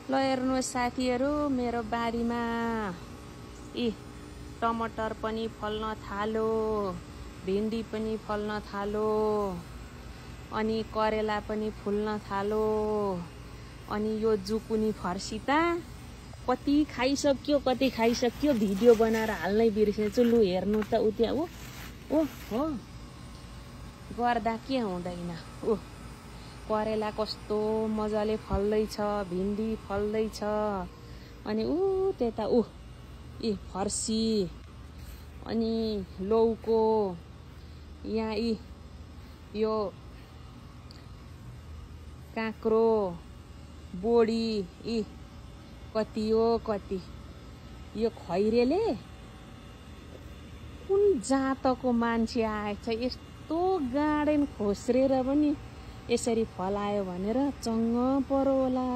ल हेर्नुहोस् साथीहरू, मेरो बारीमा टमाटर पनि फल्न थाल्यो, भिन्डी पनि फल्न थाल्यो, अनि करेला पनि फुल्न थाल्यो, अनि यो जुकुनी फर्सी त कति खाइसक्यो भिडियो बनाएर हाल्नै बिर्सेछु। लु हेर्नु त उ त्यहाँ हो गर्दा के हुँदैन। करेला कस्तो मजाले फल्दैछ, भिन्डी फल्दैछ, अनि त्यता फर्सी, अनि लौको, यहाँ यो काँक्रो, बोडी, कति यो खैरेले कुन जातको मान्छे आएछ यस्तो गार्डन खोस्रेर पनि यसरी फलायो भनेर चङ्ग परो होला।